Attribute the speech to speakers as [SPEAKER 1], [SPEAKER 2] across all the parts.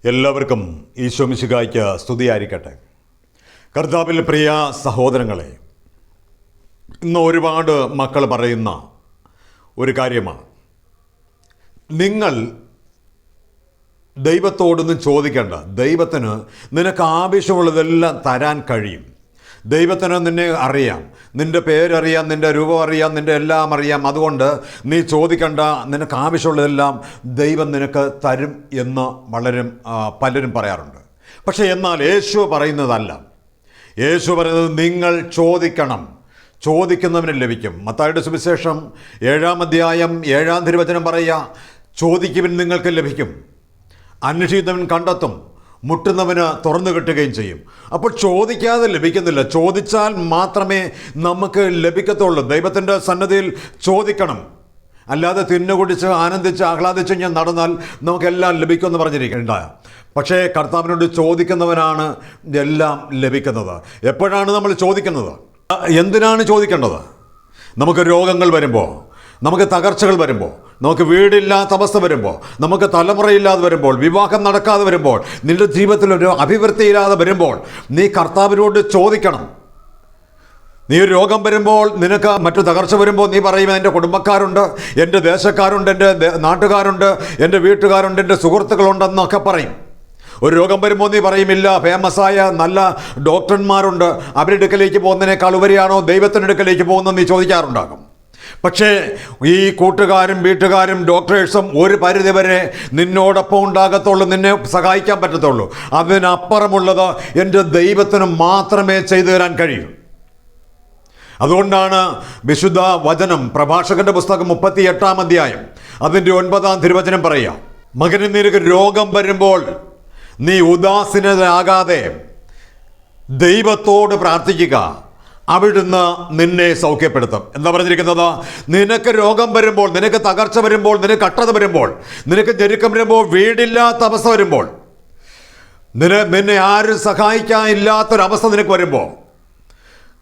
[SPEAKER 1] എല്ലാവർക്കും ഈശോ മിശിഹായ്ക്ക് സ്തുതിയായിരിക്കട്ടെ. കർത്താവിൽ പ്രിയ സഹോദരങ്ങളെ, ഇന്ന് ഒരുപാട് മക്കൾ പറയുന്ന ഒരു കാര്യമാണ്, നിങ്ങൾ ദൈവത്തോടൊന്നും ചോദിക്കേണ്ട, ദൈവത്തിന് നിനക്ക് ആവശ്യമുള്ളതെല്ലാം തരാൻ കഴിയും. ദൈവത്തിന് നിന്നെ അറിയാം, നിൻ്റെ പേരറിയാം, നിൻ്റെ രൂപം അറിയാം, നിൻ്റെ എല്ലാം അറിയാം. അതുകൊണ്ട് നീ ചോദിക്കേണ്ട, നിനക്ക് ആവശ്യമുള്ളതെല്ലാം ദൈവം നിനക്ക് തരും എന്ന് പലരും പറയാറുണ്ട്. പക്ഷേ എന്നാൽ യേശു പറയുന്നതല്ല. യേശു പറയുന്നത് നിങ്ങൾ ചോദിക്കണം, ചോദിക്കുന്നവന് ലഭിക്കും. മത്തായിയുടെ സുവിശേഷം 7-ാം അധ്യായം 7-ാം തിരുവചനം പറയുക, ചോദിക്കുവിൻ നിങ്ങൾക്ക് ലഭിക്കും, അന്വേഷിക്കുന്നവൻ കണ്ടെത്തും, മുട്ടുന്നവന് തുറന്നു കിട്ടുകയും ചെയ്യും. അപ്പോൾ ചോദിക്കാതെ ലഭിക്കുന്നില്ല, ചോദിച്ചാൽ മാത്രമേ നമുക്ക് ലഭിക്കത്തുള്ളൂ. ദൈവത്തിൻ്റെ സന്നദ്ധിയിൽ ചോദിക്കണം, അല്ലാതെ തിന്നുകുടിച്ച് ആനന്ദിച്ച് ആഹ്ലാദിച്ച് ഞാൻ നടന്നാൽ നമുക്കെല്ലാം ലഭിക്കുമെന്ന് പറഞ്ഞിരിക്കേണ്ട. പക്ഷേ കർത്താവിനോട് ചോദിക്കുന്നവനാണ് എല്ലാം ലഭിക്കുന്നത്. എപ്പോഴാണ് നമ്മൾ ചോദിക്കുന്നത്? എന്തിനാണ് ചോദിക്കേണ്ടത്? നമുക്ക് രോഗങ്ങൾ വരുമ്പോൾ, നമുക്ക് തകർച്ചകൾ വരുമ്പോൾ, നമുക്ക് വീടില്ലാത്ത അവസ്ഥ വരുമ്പോൾ, നമുക്ക് തലമുറയില്ലാതെ വരുമ്പോൾ, വിവാഹം നടക്കാതെ വരുമ്പോൾ, നിന്റെ ജീവിതത്തിലൊരു അഭിവൃദ്ധിയില്ലാതെ വരുമ്പോൾ നീ കർത്താവിനോട് ചോദിക്കണം. നീ ഒരു രോഗം വരുമ്പോൾ, നിനക്ക് മറ്റു തകർച്ച വരുമ്പോൾ നീ പറയും, എൻ്റെ കുടുംബക്കാരുണ്ട്, എൻ്റെ ദേശക്കാരുണ്ട്, എൻ്റെ നാട്ടുകാരുണ്ട്, എൻ്റെ വീട്ടുകാരുണ്ട്, എൻ്റെ സുഹൃത്തുക്കളുണ്ടെന്നൊക്കെ പറയും. ഒരു രോഗം വരുമ്പോൾ നീ പറയുമില്ല, ഫേമസായ നല്ല ഡോക്ടർമാരുണ്ട്, അവരുടെ അടുക്കലേക്ക് പോകുന്നതിനേക്കാൾ ഉപരിയാണോ ദൈവത്തിൻ്റെ അടുക്കലേക്ക് പോകുന്നത് നീ ചോദിക്കാറുണ്ടാകും. പക്ഷേ ഈ കൂട്ടുകാരും വീട്ടുകാരും ഡോക്ടേഴ്സും ഒരു പരിധിവരെ നിന്നോടൊപ്പം ഉണ്ടാകത്തുള്ളൂ, നിന്നെ സഹായിക്കാൻ പറ്റത്തുള്ളൂ. അതിനപ്പുറമുള്ളത് എൻ്റെ ദൈവത്തിന് മാത്രമേ ചെയ്തു തരാൻ കഴിയൂ. അതുകൊണ്ടാണ് വിശുദ്ധ വചനം പ്രഭാഷകന്റെ പുസ്തകം 38-ാം അധ്യായം അതിൻ്റെ 9-ാം തിരുവചനം പറയുക, മകന് നിനക്ക് രോഗം വരുമ്പോൾ നീ ഉദാസീനരാകാതെ ദൈവത്തോട് പ്രാർത്ഥിക്കുക, അവിടുന്ന് നിന്നെ സൗഖ്യപ്പെടുത്തും. എന്താ പറഞ്ഞിരിക്കുന്നത്? നിനക്ക് രോഗം വരുമ്പോൾ, നിനക്ക് തകർച്ച വരുമ്പോൾ, നിനക്ക് കട്ടത വരുമ്പോൾ, നിനക്ക് ഞെരുക്കം വരുമ്പോൾ, വീടില്ലാത്ത അവസ്ഥ വരുമ്പോൾ, നിന്നെ ആരും സഹായിക്കാനില്ലാത്തൊരവസ്ഥ നിനക്ക് വരുമ്പോൾ,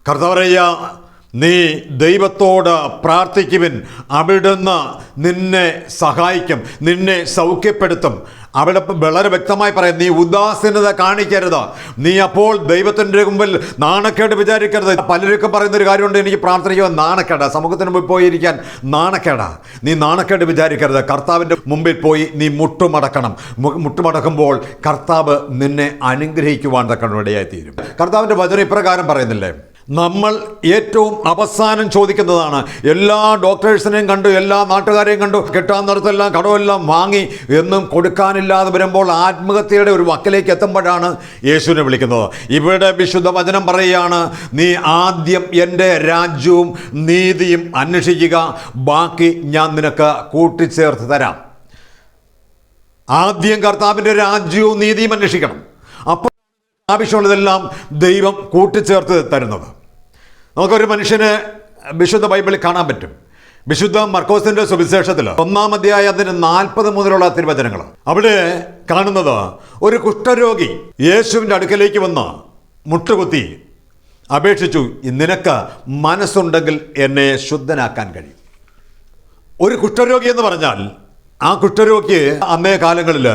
[SPEAKER 1] കർത്താവ് പറയുക, നീ ദൈവത്തോട് പ്രാർത്ഥിക്കുവിൻ, അവിടുന്ന് നിന്നെ സഹായിക്കും, നിന്നെ സൗഖ്യപ്പെടുത്തും. അവിടെ വളരെ വ്യക്തമായി പറയാം, നീ ഉദാസീനത കാണിക്കരുത്. നീ അപ്പോൾ ദൈവത്തിൻ്റെ മുമ്പിൽ നാണക്കേട് വിചാരിക്കരുത്. പലർക്കും പറയുന്നൊരു കാര്യമുണ്ട്, എനിക്ക് പ്രാർത്ഥിക്കുവാൻ നാണക്കേടാ, സമൂഹത്തിന് മുമ്പിൽ പോയിരിക്കാൻ നാണക്കേടാ. നീ നാണക്കേട് വിചാരിക്കരുത്. കർത്താവിൻ്റെ മുമ്പിൽ പോയി നീ മുട്ടുമടക്കണം. മുട്ടുമടക്കുമ്പോൾ കർത്താവ് നിന്നെ അനുഗ്രഹിക്കുവാൻ തക്കവണ്ണം ഇടയായിത്തീരും. കർത്താവിൻ്റെ വചനം ഇപ്രകാരം പറയുന്നില്ലേ, നമ്മൾ ഏറ്റവും അവസാനം ചോദിക്കുന്നതാണ്. എല്ലാ ഡോക്ടേഴ്സിനെയും കണ്ടു, എല്ലാ നാട്ടുകാരെയും കണ്ടു, കിട്ടാവുന്നിടത്തെല്ലാം കടമെല്ലാം വാങ്ങി എന്നും കൊടുക്കാനില്ലാതെ വരുമ്പോൾ ആത്മഹത്യയുടെ ഒരു വക്കിലേക്ക് എത്തുമ്പോഴാണ് യേശുവിനെ വിളിക്കുന്നത്. ഇവിടെ വിശുദ്ധ വചനം പറയുകയാണ്, നീ ആദ്യം എൻ്റെ രാജ്യവും നീതിയും അന്വേഷിക്കുക, ബാക്കി ഞാൻ നിനക്ക് കൂട്ടിച്ചേർത്ത് തരാം. ആദ്യം കർത്താവിൻ്റെ രാജ്യവും നീതിയും അന്വേഷിക്കണം, അപ്പോൾ ആവശ്യമുള്ളതെല്ലാം ദൈവം കൂട്ടിച്ചേർത്ത് തരുന്നത്. നമുക്കൊരു മനുഷ്യനെ വിശുദ്ധ ബൈബിളിൽ കാണാൻ പറ്റും. വിശുദ്ധ മർക്കോസിന്റെ സുവിശേഷത്തിൽ 1-ാം അധ്യായം അതിന് 40 മുതലുള്ള തിരുവചനങ്ങൾ. അവിടെ കാണുന്നത്, ഒരു കുഷ്ഠരോഗി യേശുവിൻ്റെ അടുക്കലേക്ക് വന്ന് മുട്ടുകുത്തി അപേക്ഷിച്ചു, നിനക്ക് മനസ്സുണ്ടെങ്കിൽ എന്നെ ശുദ്ധനാക്കാൻ കഴിയും. ഒരു കുഷ്ഠരോഗി എന്ന് പറഞ്ഞാൽ, ആ കുഷ്ഠരോഗിക്ക് അന്നേ കാലങ്ങളിൽ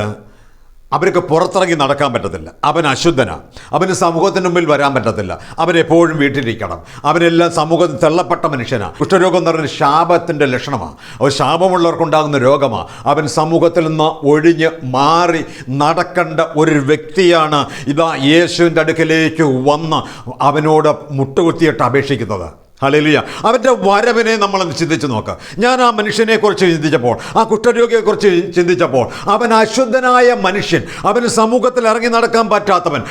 [SPEAKER 1] അവർക്ക് പുറത്തിറങ്ങി നടക്കാൻ പറ്റത്തില്ല, അവൻ അശുദ്ധനാണ്, അവന് സമൂഹത്തിന് മുമ്പിൽ വരാൻ പറ്റത്തില്ല, അവനെപ്പോഴും വീട്ടിലിരിക്കണം, അവനെല്ലാം സമൂഹത്തിൽ തള്ളപ്പെട്ട മനുഷ്യനാണ്. കുഷ്ഠരോഗം എന്ന് പറയുന്നത് ശാപത്തിൻ്റെ ലക്ഷണമാണ്, അവൻ ശാപമുള്ളവർക്കുണ്ടാകുന്ന രോഗമാണ്. അവൻ സമൂഹത്തിൽ നിന്ന് ഒഴിഞ്ഞ് മാറി നടക്കേണ്ട ഒരു വ്യക്തിയാണ് ഇതാ യേശുവിൻ്റെ അടുക്കലേക്ക് വന്ന് അവനോട് മുട്ടുകുത്തിയിട്ട് അപേക്ഷിക്കുന്നത്. ഹല്ലേലൂയ. അവൻ്റെ വരവിനെ നമ്മളൊന്ന് ചിന്തിച്ച് നോക്കുക. ഞാൻ ആ മനുഷ്യനെക്കുറിച്ച് ചിന്തിച്ചപ്പോൾ, ആ കുഷ്ഠരോഗിയെക്കുറിച്ച് ചിന്തിച്ചപ്പോൾ, അവൻ അശുദ്ധനായ മനുഷ്യൻ, അവന് സമൂഹത്തിൽ ഇറങ്ങി നടക്കാൻ പറ്റാത്തവൻ,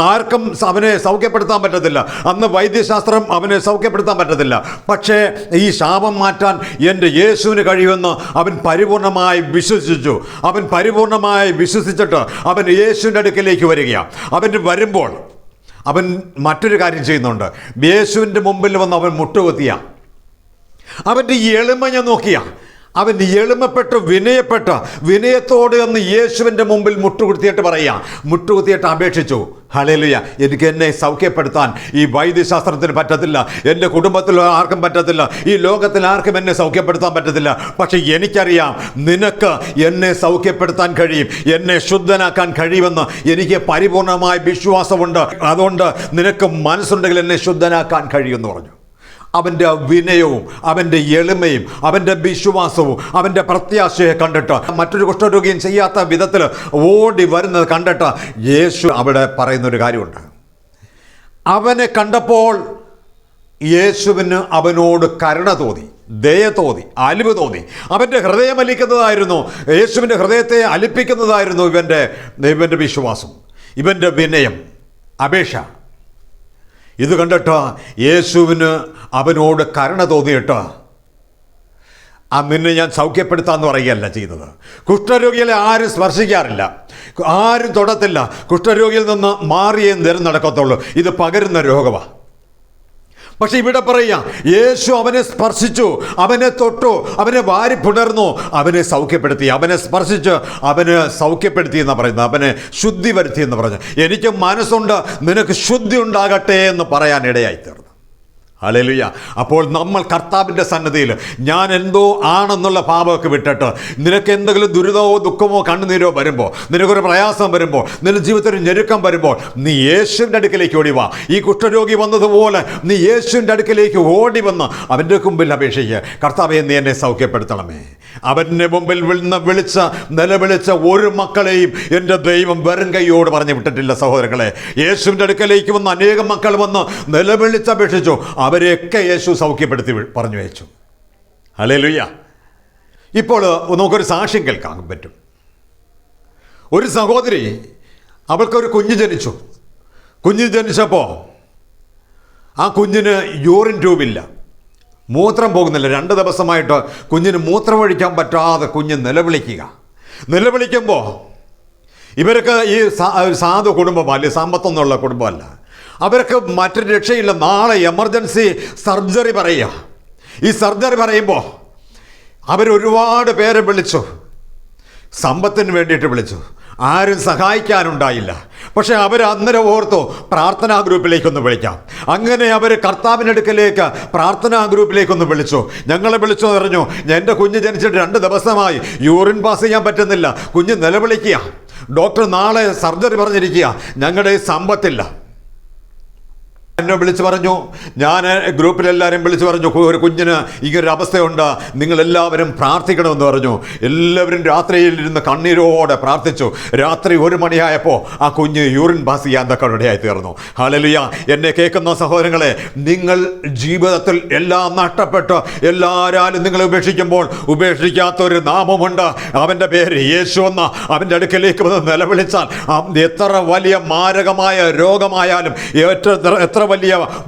[SPEAKER 1] ആർക്കും അവനെ സൗഖ്യപ്പെടുത്താൻ പറ്റത്തില്ല. അന്ന് വൈദ്യശാസ്ത്രം അവനെ സൗഖ്യപ്പെടുത്താൻ പറ്റത്തില്ല. പക്ഷേ ഈ ശാപം മാറ്റാൻ എൻ്റെ യേശുവിന് കഴിയുമെന്ന് അവൻ പരിപൂർണമായി വിശ്വസിച്ചു. അവൻ പരിപൂർണമായി വിശ്വസിച്ചിട്ട് അവൻ യേശുവിൻ്റെ അടുക്കലേക്ക് വരികയാണ്. അവൻ വരുമ്പോൾ അവൻ മറ്റൊരു കാര്യം ചെയ്യുന്നുണ്ട്. യേശുവിൻ്റെ മുമ്പിൽ വന്ന് അവൻ മുട്ടുകുത്തിയ, അവൻ്റെ എളിമ ഞാൻ നോക്കിയ, അവൻ എളിമപ്പെട്ട് വിനയത്തോടെ എന്ന് യേശുവിൻ്റെ മുമ്പിൽ മുട്ടുകുത്തിയിട്ട് പറയാം, മുട്ടുകുത്തിയിട്ട് അപേക്ഷിച്ചു. ഹല്ലേലൂയ, എനിക്ക് എന്നെ സൗഖ്യപ്പെടുത്താൻ ഈ വൈദ്യശാസ്ത്രത്തിന് പറ്റത്തില്ല, എൻ്റെ കുടുംബത്തിൽ ആർക്കും പറ്റത്തില്ല, ഈ ലോകത്തിൽ ആർക്കും എന്നെ സൗഖ്യപ്പെടുത്താൻ പറ്റത്തില്ല. പക്ഷെ എനിക്കറിയാം നിനക്ക് എന്നെ സൗഖ്യപ്പെടുത്താൻ കഴിയും, എന്നെ ശുദ്ധനാക്കാൻ കഴിയുമെന്ന് എനിക്ക് പരിപൂർണമായ വിശ്വാസമുണ്ട്. അതുകൊണ്ട് നിനക്ക് മനസ്സുണ്ടെങ്കിൽ എന്നെ ശുദ്ധനാക്കാൻ കഴിയുമെന്ന് പറഞ്ഞു. അവൻ്റെ വിനയവും അവൻ്റെ എളിമയും അവൻ്റെ വിശ്വാസവും അവൻ്റെ പ്രത്യാശയെ കണ്ടിട്ട് മറ്റൊരു കുഷ്ഠരോഗിയും ചെയ്യാത്ത വിധത്തിൽ ഓടി വരുന്നത് കണ്ടിട്ട് യേശു അവിടെ പറയുന്നൊരു കാര്യമുണ്ട്. അവനെ കണ്ടപ്പോൾ യേശുവിന് അവനോട് കരുണ തോന്നി, ദയ തോന്നി, അലിവ് തോന്നി. അവൻ്റെ ഹൃദയം അലിക്കുന്നതായിരുന്നു, യേശുവിൻ്റെ ഹൃദയത്തെ അലിപ്പിക്കുന്നതായിരുന്നു ഇവൻ്റെ വിശ്വാസം, ഇവൻ്റെ വിനയം, അപേക്ഷ. ഇത് കണ്ടിട്ട് യേശുവിന് അവനോട് കരുണ തോന്നിയിട്ട് നിന്നെ ഞാൻ സൗഖ്യപ്പെടുത്താമെന്ന് പറയുകയല്ല ചെയ്തത്. കുഷ്ഠരോഗികളെ ആരും സ്പർശിക്കാറില്ല, ആരും തൊടത്തില്ല. കുഷ്ഠരോഗിയിൽ നിന്ന് മാറിയേ നിരം നടക്കത്തുള്ളൂ. ഇത് പകരുന്ന രോഗമാണ്. പക്ഷെ ഇവിടെ പറയാം, യേശു അവനെ സ്പർശിച്ചു, അവനെ തൊട്ടു, അവനെ വാരി പുണർന്നു, അവനെ സൗഖ്യപ്പെടുത്തി. അവനെ സ്പർശിച്ച് അവന് സൗഖ്യപ്പെടുത്തി എന്ന് പറയുന്നത്, അവനെ ശുദ്ധി വരുത്തി എന്ന് പറഞ്ഞു. എനിക്ക് മനസ്സുണ്ട്, നിനക്ക് ശുദ്ധി ഉണ്ടാകട്ടെ എന്ന് പറയാൻ ഇടയായിത്തീർന്നു. ഹല്ലേലൂയ. അപ്പോൾ നമ്മൾ കർത്താവിൻ്റെ സന്നിധിയിൽ ഞാൻ എന്തോ ആണെന്നുള്ള ഭാവമൊക്കെ വിട്ടിട്ട് നിനക്ക് എന്തെങ്കിലും ദുരിതമോ ദുഃഖമോ കണ്ണുനീരോ വരുമ്പോൾ, നിനക്കൊരു പ്രയാസം വരുമ്പോൾ, നിന്റെ ജീവിതത്തിൽ ഞെരുക്കം വരുമ്പോൾ നീ യേശുവിൻ്റെ അടുക്കലേക്ക് ഓടി വാ. ഈ കുഷ്ഠരോഗി വന്നതുപോലെ നീ യേശുവിൻ്റെ അടുക്കലേക്ക് ഓടി വന്ന് അവൻ്റെ മുമ്പിൽ അപേക്ഷിക്കുക, കർത്താവേ നീ എന്നെ സൗഖ്യപ്പെടുത്തണമേ. അവൻ്റെ മുമ്പിൽ നിലവിളിച്ച ഒരു മക്കളെയും എൻ്റെ ദൈവം വെറും കൈയോട് പറഞ്ഞു വിട്ടിട്ടില്ല. സഹോദരങ്ങളെ, യേശുവിൻ്റെ അടുക്കലേക്ക് വന്ന് അനേകം മക്കൾ വന്ന് നിലവിളിച്ചപേക്ഷിച്ചു, അവരെയൊക്കെ യേശു സൗഖ്യപ്പെടുത്തി പറഞ്ഞു അയച്ചു. ഹല്ലേലൂയ. ഇപ്പോൾ നമുക്കൊരു സാക്ഷ്യം കേൾക്കാൻ പറ്റും. ഒരു സഹോദരി, അവൾക്കൊരു കുഞ്ഞ് ജനിച്ചു. കുഞ്ഞ് ജനിച്ചപ്പോൾ ആ കുഞ്ഞിന് യൂറിൻ ട്യൂബില്ല, മൂത്രം പോകുന്നില്ല. 2 ദിവസമായിട്ട് കുഞ്ഞിന് മൂത്രം ഒഴിക്കാൻ പറ്റാതെ കുഞ്ഞ് നിലവിളിക്കുമ്പോൾ ഇവർക്ക് ഈ സാധു കുടുംബം അല്ലെ, സമ്പത്തൊന്നുള്ള കുടുംബമല്ല, അവർക്ക് മറ്റൊരു രക്ഷയില്ല. നാളെ എമർജൻസി സർജറി പറയുക. ഈ സർജറി പറയുമ്പോൾ അവരൊരുപാട് പേരെ വിളിച്ചു, സമ്പത്തിന് വേണ്ടിയിട്ട് വിളിച്ചു. ആരും സഹായിക്കാനുണ്ടായില്ല. പക്ഷേ അവർ അന്നേരം ഓർത്തു, പ്രാർത്ഥനാ ഗ്രൂപ്പിലേക്കൊന്ന് വിളിക്കാം. അങ്ങനെ അവർ കർത്താവിനടുക്കലേക്ക് പ്രാർത്ഥനാ ഗ്രൂപ്പിലേക്കൊന്ന് വിളിച്ചു. ഞങ്ങളെ വിളിച്ചു പറഞ്ഞു, എൻ്റെ കുഞ്ഞ് ജനിച്ചിട്ട് 2 ദിവസമായി, യൂറിൻ പാസ് ചെയ്യാൻ പറ്റുന്നില്ല, കുഞ്ഞ് നിലവിളിക്കുക, ഡോക്ടർ നാളെ സർജറി പറഞ്ഞിരിക്കുക, ഞങ്ങളുടെ സമ്പത്തില്ല. എന്നെ വിളിച്ചു പറഞ്ഞു, ഞാൻ ഗ്രൂപ്പിലെല്ലാവരും വിളിച്ചു പറഞ്ഞു, ഒരു കുഞ്ഞിന് ഇങ്ങനൊരു അവസ്ഥയുണ്ട്, നിങ്ങളെല്ലാവരും പ്രാർത്ഥിക്കണമെന്ന് പറഞ്ഞു. എല്ലാവരും രാത്രിയിൽ ഇരുന്ന് കണ്ണീരോടെ പ്രാർത്ഥിച്ചു. രാത്രി 1 മണിയായപ്പോൾ ആ കുഞ്ഞ് യൂറിൻ പാസ് ചെയ്യാൻ തക്കടയായി തീർന്നു. ഹല്ലേലൂയ. എന്നെ കേൾക്കുന്ന സഹോദരങ്ങളെ, നിങ്ങൾ ജീവിതത്തിൽ എല്ലാം നഷ്ടപ്പെട്ട് എല്ലാവരും നിങ്ങളെ ഉപേക്ഷിക്കാത്തൊരു നാമമുണ്ട്. അവൻ്റെ പേര് യേശു എന്ന. അവൻ്റെ അടുക്കലേക്ക് വന്ന് നിലവിളിച്ചാൽ എത്ര വലിയ മാരകമായ രോഗമായാലും, എത്ര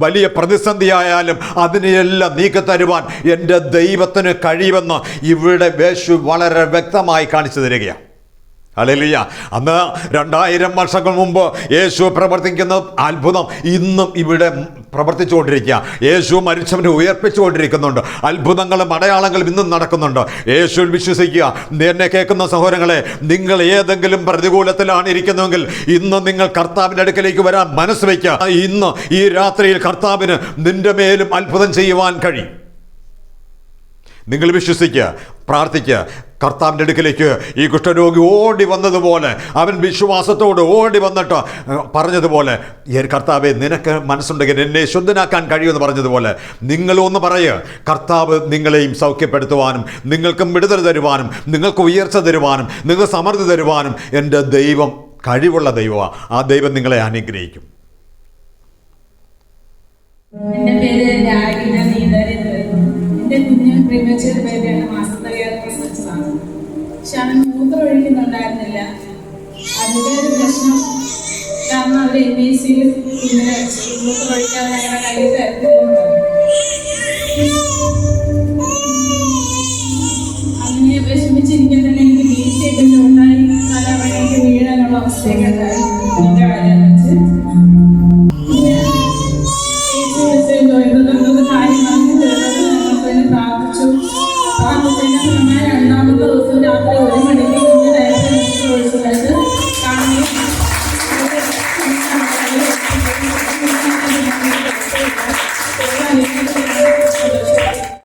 [SPEAKER 1] വലിയ പ്രതിസന്ധിയായാലും അതിനെല്ലാം നീക്കിത്തരുവാൻ എൻ്റെ ദൈവത്തിന് കഴിയുമെന്ന് ഇവിടെ യേശു വളരെ വ്യക്തമായി കാണിച്ചു തരികയാണ്. ഹല്ലേലൂയ. അന്ന് 2000 വർഷങ്ങൾ മുമ്പ് യേശു പ്രവർത്തിക്കുന്ന അത്ഭുതം ഇന്നും ഇവിടെ പ്രവർത്തിച്ചുകൊണ്ടിരിക്കുക. യേശു മരിച്ചവനെ ഉയർപ്പിച്ചുകൊണ്ടിരിക്കുന്നുണ്ട്. അത്ഭുതങ്ങളും അടയാളങ്ങളും ഇന്നും നടക്കുന്നുണ്ട്. യേശുവിൽ വിശ്വസിക്കുക. എന്നെ കേൾക്കുന്ന സഹോദരങ്ങളെ, നിങ്ങൾ ഏതെങ്കിലും പ്രതികൂലത്തിലാണ് ഇരിക്കുന്നതെങ്കിൽ ഇന്ന് നിങ്ങൾ കർത്താവിൻ്റെ അടുക്കലേക്ക് വരാൻ മനസ്സ് വയ്ക്കുക. ഇന്ന് ഈ രാത്രിയിൽ കർത്താവിന് നിന്റെ മേലും അത്ഭുതം ചെയ്യുവാൻ കഴിയും. നിങ്ങൾ വിശ്വസിക്കുക, പ്രാർത്ഥിക്കുക. കർത്താവിൻ്റെ അടുക്കലേക്ക് ഈ കുഷ്ഠരോഗി ഓടി വന്നതുപോലെ, അവൻ വിശ്വാസത്തോട് ഓടി വന്നിട്ട് പറഞ്ഞതുപോലെ, കർത്താവെ നിനക്ക് മനസ്സുണ്ടെങ്കിൽ എന്നെ ശുദ്ധനാക്കാൻ കഴിയുമെന്ന് പറഞ്ഞതുപോലെ നിങ്ങളൊന്ന് പറയുക. കർത്താവ് നിങ്ങളെയും സൗഖ്യപ്പെടുത്തുവാനും നിങ്ങൾക്കും വിടുതൽ തരുവാനും നിങ്ങൾക്ക് ഉയർച്ച തരുവാനും നിങ്ങൾക്ക് സമൃദ്ധി തരുവാനും എൻ്റെ ദൈവം കഴിവുള്ള ദൈവമാണ്. ആ ദൈവം നിങ്ങളെ അനുഗ്രഹിക്കും.
[SPEAKER 2] എൻ്റെ പേര് രാഗിന നീതരി. എൻ്റെ കുഞ്ഞ് പ്രീമച്വർ ബേബിയാണ്, മാസത്തറിയാതെ പ്രസവിച്ചതാണ്. പക്ഷെ അവൻ മൂത്രം ഒഴിക്കുന്നുണ്ടായിരുന്നില്ല. അതിൻ്റെ ഒരു പ്രശ്നം കാരണം അവർ MBCയിൽ ഇങ്ങനെ മൂത്രം ഒഴിക്കാതെ ഞങ്ങളുടെ കയ്യിൽ തരുന്നില്ലെന്ന് പറഞ്ഞു. അങ്ങനെ വിഷമിച്ചിരിക്കുന്നുണ്ടെങ്കിൽ എനിക്ക് വീഴ്ചയൊക്കെ ഉണ്ടായി, തലവഴിക്ക് വീഴാനുള്ള അവസ്ഥയൊക്കെ ഉണ്ടായി. എൻ്റെ കാര്യം വെച്ച് കാര്യം പറഞ്ഞു പ്രാർത്ഥിച്ചതിന്റെ പ്രകാരം ദൈവത്തിന്